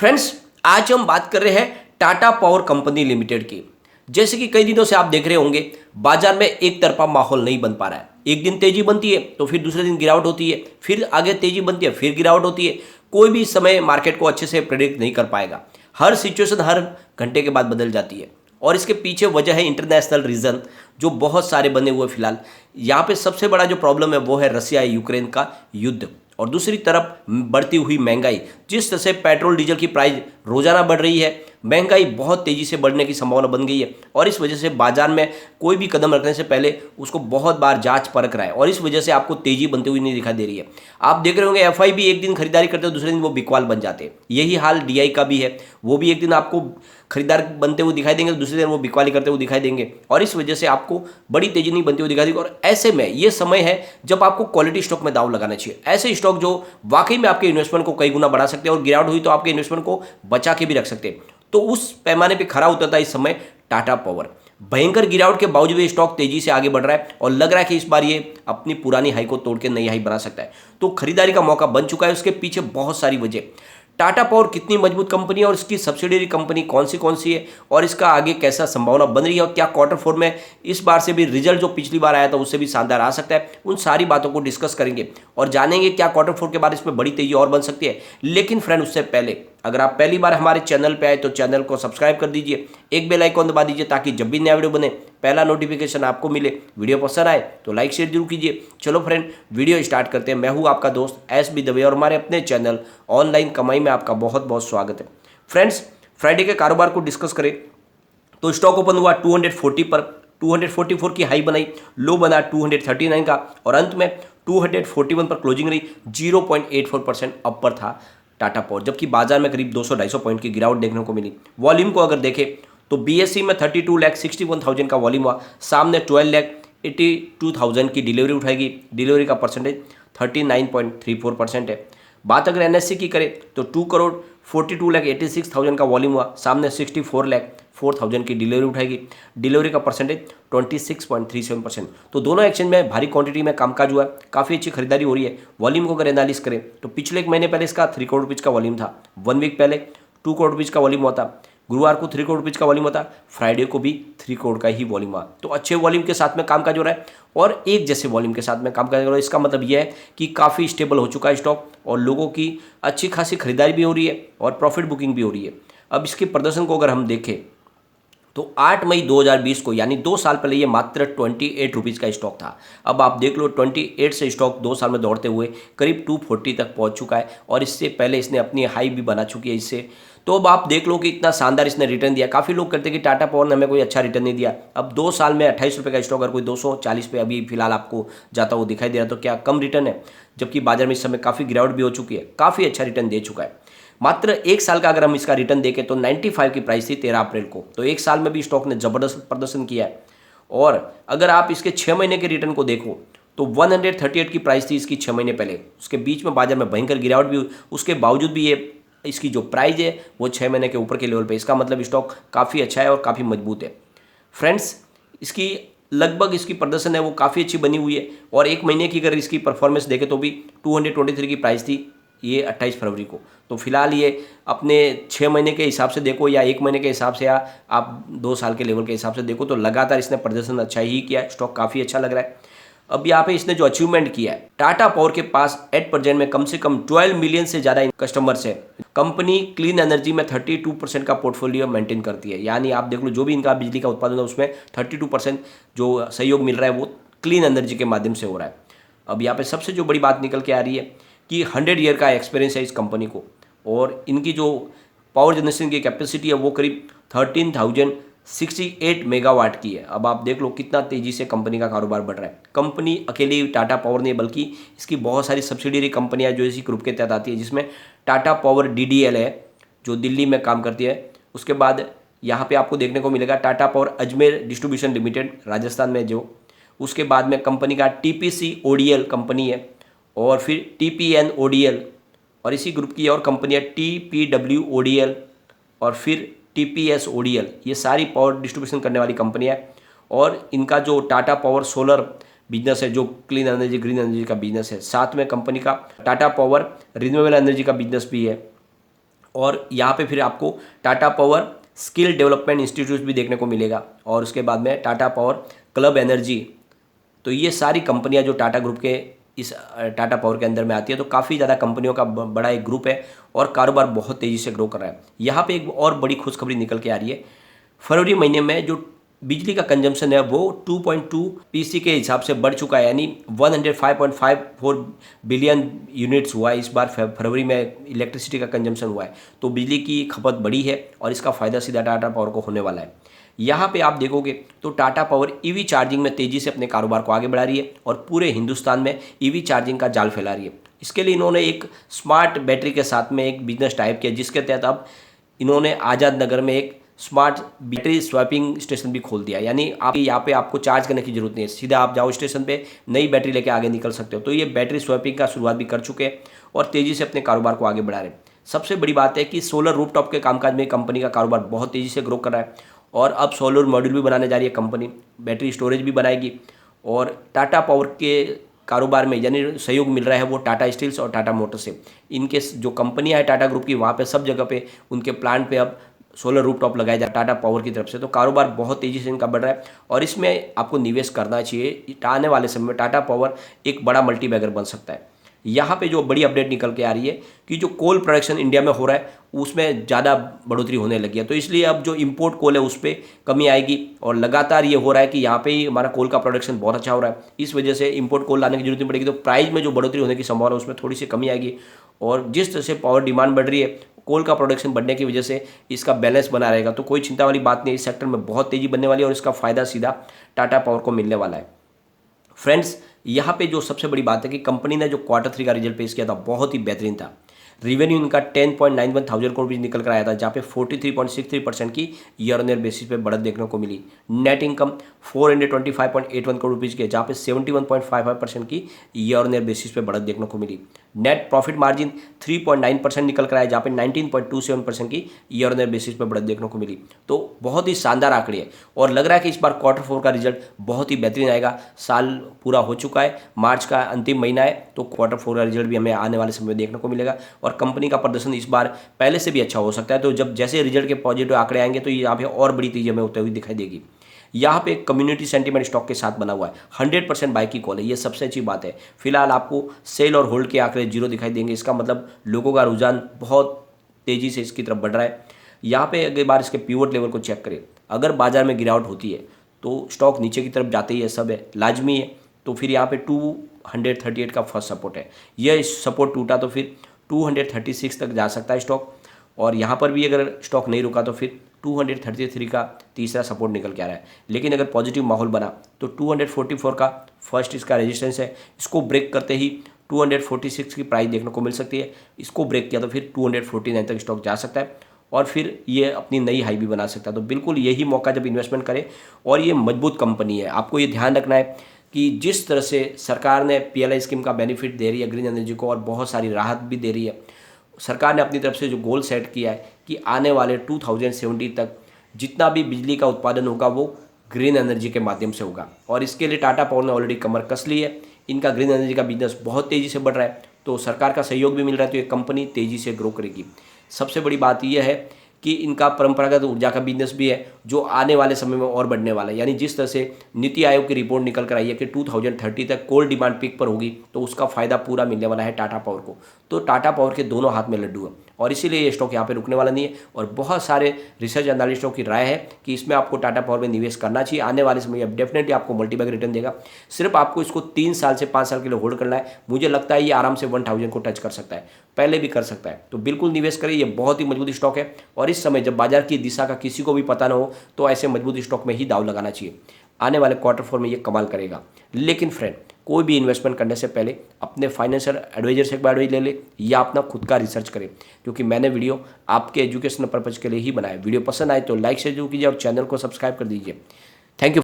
Friends, आज हम बात कर रहे हैं टाटा पावर कंपनी लिमिटेड की। जैसे कि कई दिनों से आप देख रहे होंगे, बाजार में एक तरफा माहौल नहीं बन पा रहा है। एक दिन तेजी बनती है तो फिर दूसरे दिन गिरावट होती है, फिर आगे तेजी बनती है, फिर गिरावट होती है। कोई भी समय मार्केट को अच्छे से प्रेडिक्ट नहीं कर पाएगा। हर सिचुएशन हर घंटे के बाद बदल जाती है और इसके पीछे वजह है इंटरनेशनल रीजन, जो बहुत सारे बने हुए फिलहाल। यहाँ पे सबसे बड़ा जो प्रॉब्लम है वो है रसिया यूक्रेन का युद्ध, और दूसरी तरफ बढ़ती हुई महंगाई। जिस तरह से पेट्रोल डीजल की प्राइस रोजाना बढ़ रही है, महंगाई बहुत तेजी से बढ़ने की संभावना बन गई है और इस वजह से बाजार में कोई भी कदम रखने से पहले उसको बहुत बार जांच परख रहा है और इस वजह से आपको तेजी बनती हुई नहीं दिखाई दे रही है। आप देख रहे होंगे एफआई भी एक दिन खरीदारी करते हैं, दूसरे दिन वो बिकवाल बन जाते हैं। यही हाल डीआई का भी है, वो भी एक दिन आपको खरीदार बनते हुए दिखाई देंगे, दूसरे दिन वो बिकवाली करते हुए दिखाई देंगे और इस वजह से आपको बड़ी तेजी नहीं बनती हुई दिखाई देगी। और ऐसे में ये समय है जब आपको क्वालिटी स्टॉक में दाव लगाना चाहिए। ऐसे स्टॉक जो वाकई में आपके इन्वेस्टमेंट को कई गुना बढ़ा सकते हैं और गिरावट हुई तो आपके इन्वेस्टमेंट को बचा के भी रख सकते हैं। तो उस पैमाने पे खरा उतरता है इस समय टाटा पावर। भयंकर गिरावट के बावजूद ये स्टॉक तेजी से आगे बढ़ रहा है और लग रहा है कि इस बार ये अपनी पुरानी हाई को तोड़ के नई हाई बना सकता है। तो खरीदारी का मौका बन चुका है। उसके पीछे बहुत सारी वजह। टाटा पावर कितनी मजबूत कंपनी है और इसकी सब्सिडियरी कंपनी कौन सी है और इसका आगे कैसा संभावना बन रही है और क्या क्वार्टर फोर में इस बार से भी रिजल्ट जो पिछली बार आया था उससे भी शानदार आ सकता है। उन सारी बातों को डिस्कस करेंगे और जानेंगे क्या क्वार्टर फोर के बाद इसमें बड़ी तेजी और बन सकती है। लेकिन फ्रेंड, उससे पहले अगर आप पहली बार हमारे चैनल पे आए तो चैनल को सब्सक्राइब कर दीजिए, एक बेल आइकॉन दबा दीजिए ताकि जब भी नया वीडियो बने पहला नोटिफिकेशन आपको मिले। वीडियो पसंद आए तो लाइक शेयर जरूर कीजिए। चलो फ्रेंड, वीडियो स्टार्ट करते हैं। मैं हूं आपका दोस्त एस.बी. दवे और हमारे अपने चैनल ऑनलाइन कमाई में आपका बहुत बहुत स्वागत है। फ्रेंड्स, फ्राइडे के कारोबार को डिस्कस करें तो स्टॉक ओपन हुआ 240 पर, 244 की हाई बनाई, लो बना 239 का और अंत में 241 पर क्लोजिंग रही। 0.84% अपर था टाटा पावर, जबकि बाजार में करीब 200-250 पॉइंट की गिरावट देखने को मिली। वॉल्यूम को अगर देखें तो बीएससी में 32,61,000 का वॉल्यूम हुआ, सामने 12,82,000 की डिलीवरी उठाएगी। डिलीवरी का परसेंटेज 39.34% है। बात अगर एनएससी की करें तो 2,42,86,000 का वॉल्यूम हुआ, सामने 64,04,000 की डिलीवरी उठाएगी। डिलीवरी का परसेंटेज 26.37%। तो दोनों एक्सचेंज में भारी क्वांटिटी में कामकाज हुआ है, काफ़ी अच्छी खरीदारी हो रही है। वॉल्यूम को अगर एनालिस करें तो पिछले एक महीने पहले इसका 3 करोड़ रुपीज़ का वॉल्यूम था, 1 वीक पहले 2 करोड़ रुपीज़ का वॉल्यूम हुआ था, गुरुवार को 3 करोड़ रुपीज़ का वॉल्यूम होता, फ्राइडे को भी 3 करोड़ का ही वॉल्यूम हुआ। तो अच्छे वॉल्यूम के साथ में कामकाज हो रहा है और एक जैसे वॉल्यूम के साथ में कामकाज हो रहा है। इसका मतलब यह है कि काफ़ी स्टेबल हो चुका है स्टॉक और लोगों की अच्छी खासी खरीदारी भी हो रही है और प्रॉफिट बुकिंग भी हो रही है। अब इसके प्रदर्शन को अगर हम देखें तो 8 मई 2020 को, यानी 2 साल पहले, ये मात्र 28 रुपीज़ का स्टॉक था। अब आप देख लो 28 से स्टॉक 2 साल में दौड़ते हुए करीब 240 तक पहुंच चुका है और इससे पहले इसने अपनी हाई भी बना चुकी है इससे। तो अब आप देख लो कि इतना शानदार इसने रिटर्न दिया। काफ़ी लोग कहते हैं कि टाटा पावर ने हमें कोई अच्छा रिटर्न नहीं दिया। अब 2 साल में 28 रुपये का स्टॉक अगर कोई 240 पे अभी फिलहाल आपको जाता हुआ दिखाई दे रहा तो क्या कम रिटर्न है? जबकि बाजार में इस समय काफ़ी गिरावट भी हो चुकी है, काफ़ी अच्छा रिटर्न दे चुका है। मात्र 1 साल का अगर हम इसका रिटर्न देखें तो 95 की प्राइस थी 13 अप्रैल को, तो 1 साल में भी स्टॉक ने जबरदस्त प्रदर्शन किया है। और अगर आप इसके 6 महीने के रिटर्न को देखो तो 138 की प्राइस थी इसकी 6 महीने पहले। उसके बीच में बाजार में भयंकर गिरावट भी हुई, उसके बावजूद भी ये इसकी जो प्राइस है वो 6 महीने के ऊपर के लेवल पे। इसका मतलब स्टॉक काफ़ी अच्छा है और काफ़ी मजबूत है। फ्रेंड्स, इसकी लगभग इसकी प्रदर्शन है वो काफ़ी अच्छी बनी हुई है और 1 महीने की अगर इसकी परफॉर्मेंस देखें तो भी 223 की प्राइस थी ये 28 फरवरी को। तो फिलहाल ये अपने 6 महीने के हिसाब से देखो या 1 महीने के हिसाब से या आप 2 साल के लेवल के हिसाब से देखो तो लगातार इसने प्रदर्शन अच्छा ही किया है। स्टॉक काफ़ी अच्छा लग रहा है। अब यहाँ पे इसने जो अचीवमेंट किया है, टाटा पावर के पास एट प्रेजेंट में कम से कम 12 मिलियन से ज़्यादा कस्टमर्स है। कंपनी क्लीन एनर्जी में 32% का पोर्टफोलियो मेंटेन करती है, यानी आप देख लो जो भी इनका बिजली का उत्पादन है उसमें 32% जो सहयोग मिल रहा है वो क्लीन एनर्जी के माध्यम से हो रहा है। अब यहाँ पे सबसे जो बड़ी बात निकल के आ रही है कि 100 ईयर का एक्सपीरियंस है इस कंपनी को और इनकी जो पावर जनरेशन की कैपेसिटी है वो करीब 13,068 मेगावाट की है। अब आप देख लो कितना तेजी से कंपनी का कारोबार बढ़ रहा है। कंपनी अकेली टाटा पावर नहीं बल्कि इसकी बहुत सारी सब्सिडियरी कंपनियां जो इसी ग्रुप के तहत आती है, जिसमें टाटा पावर डीडीएल है जो दिल्ली में काम करती है। उसके बाद यहाँ पे आपको देखने को मिलेगा Tata power Ajmer distribution limited Rajasthan में जो, उसके बाद में कंपनी का टीपीसी ओडीएल कंपनी है और फिर टीपीएन ओडीएल और इसी ग्रुप की और कंपनी है टीपीडब्ल्यू ओडीएल और फिर टीपीएस ओडीएल। ये सारी पावर डिस्ट्रीब्यूशन करने वाली कंपनियां है और इनका जो टाटा पावर सोलर बिजनेस है जो क्लीन एनर्जी ग्रीन एनर्जी का बिजनेस है, साथ में कंपनी का टाटा पावर रिन्यूएबल एनर्जी का बिजनेस भी है। और यहाँ पे फिर आपको Tata power skill development institute भी देखने को मिलेगा, और उसके बाद में टाटा पावर क्लब एनर्जी। तो ये सारी कंपनियां जो टाटा ग्रुप के इस टाटा पावर के अंदर में आती है, तो काफ़ी ज़्यादा कंपनियों का बड़ा एक ग्रुप है और कारोबार बहुत तेज़ी से ग्रो कर रहा है। यहाँ पे एक और बड़ी खुशखबरी निकल के आ रही है। फरवरी महीने में जो बिजली का कंजम्पशन है वो 2.2 पीसी के हिसाब से बढ़ चुका है, यानी 105.54 बिलियन यूनिट्स हुआ है इस बार फरवरी में इलेक्ट्रिसिटी का कंजम्पशन हुआ है। तो बिजली की खपत बढ़ी है और इसका फ़ायदा सीधा टाटा पावर को होने वाला है। यहाँ पे आप देखोगे तो टाटा पावर ईवी चार्जिंग में तेज़ी से अपने कारोबार को आगे बढ़ा रही है और पूरे हिंदुस्तान में ईवी चार्जिंग का जाल फैला रही है। इसके लिए इन्होंने एक स्मार्ट बैटरी के साथ में एक बिजनेस टाइप किया, जिसके तहत अब इन्होंने आज़ाद नगर में एक स्मार्ट बैटरी स्वैपिंग स्टेशन भी खोल दिया। यानी आप यहाँ पे आपको चार्ज करने की जरूरत नहीं है, सीधा आप जाओ स्टेशन पे, नई बैटरी लेके आगे निकल सकते हो। तो ये बैटरी स्वैपिंग का शुरुआत भी कर चुके हैं और तेज़ी से अपने कारोबार को आगे बढ़ा रहे हैं। सबसे बड़ी बात है कि सोलर रूफटॉप के कामकाज में कंपनी का कारोबार बहुत तेज़ी से ग्रो कर रहा है और अब सोलर मॉड्यूल भी बनाने जा रही है कंपनी, बैटरी स्टोरेज भी बनाएगी। और टाटा पावर के कारोबार में यानी सहयोग मिल रहा है वो टाटा स्टील्स और टाटा मोटर्स से। इनके जो कंपनियां हैं टाटा ग्रुप की, वहाँ पे सब जगह पे उनके प्लांट पे अब सोलर रूफटॉप लगाया जाए टाटा पावर की तरफ से। तो कारोबार बहुत तेज़ी से इनका बढ़ रहा है और इसमें आपको निवेश करना चाहिए। आने वाले समय में टाटा पावर एक बड़ा मल्टीबैगर बन सकता है। यहाँ पे जो बड़ी अपडेट निकल के आ रही है कि जो कोल प्रोडक्शन इंडिया में हो रहा है उसमें ज़्यादा बढ़ोतरी होने लगी है, तो इसलिए अब जो इंपोर्ट कोल है उस पर कमी आएगी। और लगातार ये हो रहा है कि यहाँ पे ही हमारा कोल का प्रोडक्शन बहुत अच्छा हो रहा है, इस वजह से इंपोर्ट कोल लाने की जरूरत नहीं पड़ेगी। तो प्राइस में जो बढ़ोतरी होने की संभावना है उसमें थोड़ी सी कमी आएगी। और जिस तरह से पावर डिमांड बढ़ रही है, कोल का प्रोडक्शन बढ़ने की वजह से इसका बैलेंस बना रहेगा। तो कोई चिंता वाली बात नहीं, इस सेक्टर में बहुत तेज़ी बनने वाली है और इसका फ़ायदा सीधा टाटा पावर को मिलने वाला है। फ्रेंड्स, यहाँ पे जो सबसे बड़ी बात है कि कंपनी ने जो Q3 का रिजल्ट पेश किया था बहुत ही बेहतरीन था। रेवेन्यू इनका 10.91 थाउजेंड करोड़ निकल कर आया था, जहाँ पे 43.63% की ईयर ऑन ईयर बेसिस पे बढ़त देखने को मिली। नेट इनकम 425.81 करोड़ रुपीज़ की, जहाँ पे 71.55% की ईयर ऑन ईयर बेसिस पे बढ़त देखने को मिली। नेट प्रॉफिट मार्जिन 3.9% निकल कर आया, जहाँ पे 19.27% की ईयर ऑन ईयर बेसिस पे बढ़त देखने को मिली। तो बहुत ही शानदार आंकड़े है और लग रहा है कि इस बार Q4 का रिजल्ट बहुत ही बेहतरीन आएगा। साल पूरा हो चुका है, मार्च का अंतिम महीना है, तो Q4 का रिजल्ट भी हमें आने वाले समय में देखने को मिलेगा और कंपनी का प्रदर्शन इस बार पहले से भी अच्छा हो सकता है। तो जब जैसे रिजल्ट के पॉजिटिव आंकड़े आएंगे तो यहाँ पे और बड़ी तेजी हमें होते हुए दिखाई देगी। यहाँ पे कम्युनिटी सेंटीमेंट स्टॉक के साथ बना हुआ है, 100% बाय की कॉल है, ये सबसे अच्छी बात है। फिलहाल आपको सेल और होल्ड के आंकड़े जीरो दिखाई देंगे, इसका मतलब लोगों का रुझान बहुत तेजी से इसकी तरफ बढ़ रहा है। यहाँ पे अगली बार इसके पिवट लेवल को चेक करें, अगर बाजार में गिरावट होती है तो स्टॉक नीचे की तरफ जाते ही है, सब है लाजमी है। तो फिर यहाँ पे 238 का फर्स्ट सपोर्ट है, यह सपोर्ट टूटा तो फिर 236 तक जा सकता है स्टॉक। और यहाँ पर भी अगर स्टॉक नहीं रुका तो फिर 233 का तीसरा सपोर्ट निकल के आ रहा है। लेकिन अगर पॉजिटिव माहौल बना तो 244 का फर्स्ट इसका रेजिस्टेंस है, इसको ब्रेक करते ही 246 की प्राइस देखने को मिल सकती है। इसको ब्रेक किया तो फिर 249 तक स्टॉक जा सकता है और फिर ये अपनी नई हाई भी बना सकता है। तो बिल्कुल यही मौका जब इन्वेस्टमेंट करें, और ये मजबूत कंपनी है। आपको ये ध्यान रखना है कि जिस तरह से सरकार ने PLI स्कीम का बेनिफिट दे रही है ग्रीन एनर्जी को और बहुत सारी राहत भी दे रही है, सरकार ने अपनी तरफ से जो गोल सेट किया है कि आने वाले 2070 तक जितना भी बिजली का उत्पादन होगा वो ग्रीन एनर्जी के माध्यम से होगा। और इसके लिए टाटा पावर ने ऑलरेडी कमर कस ली है, इनका ग्रीन एनर्जी का बिजनेस बहुत तेज़ी से बढ़ रहा है, तो सरकार का सहयोग भी मिल रहा है, तो ये कंपनी तेज़ी से ग्रो करेगी। सबसे बड़ी बात यह है कि इनका परंपरागत ऊर्जा का बिजनेस भी है जो आने वाले समय में और बढ़ने वाला है। यानी जिस तरह से नीति आयोग की रिपोर्ट निकल कर आई है कि 2030 तक कोल डिमांड पीक पर होगी, तो उसका फायदा पूरा मिलने वाला है टाटा पावर को। तो टाटा पावर के दोनों हाथ में लड्डू है और इसीलिए ये स्टॉक यहाँ पे रुकने वाला नहीं है। और बहुत सारे रिसर्च एनालिस्टों की राय है कि इसमें आपको टाटा पावर में निवेश करना चाहिए। आने वाले समय में डेफिनेटली आपको मल्टीबैग रिटर्न देगा। सिर्फ आपको इसको 3 साल से 5 साल के लिए होल्ड करना है। मुझे लगता है ये आराम से 1000 को टच कर सकता है, पहले भी कर सकता है। तो बिल्कुल निवेश करें, ये बहुत ही मजबूत स्टॉक है। और इस समय जब बाजार की दिशा का किसी को भी पता ना हो तो ऐसे मजबूत स्टॉक में ही दाव लगाना चाहिए। आने वाले Q4 में ये कमाल करेगा। लेकिन फ्रेंड, कोई भी इन्वेस्टमेंट करने से पहले अपने फाइनेंशियल एडवाइजर से एक बार ले ले या अपना खुद का रिसर्च करें, क्योंकि मैंने वीडियो आपके एजुकेशनल पर्पज के लिए ही बनाया। वीडियो पसंद आए तो लाइक शेयर जरूर कीजिए और चैनल को सब्सक्राइब कर दीजिए। Thank you.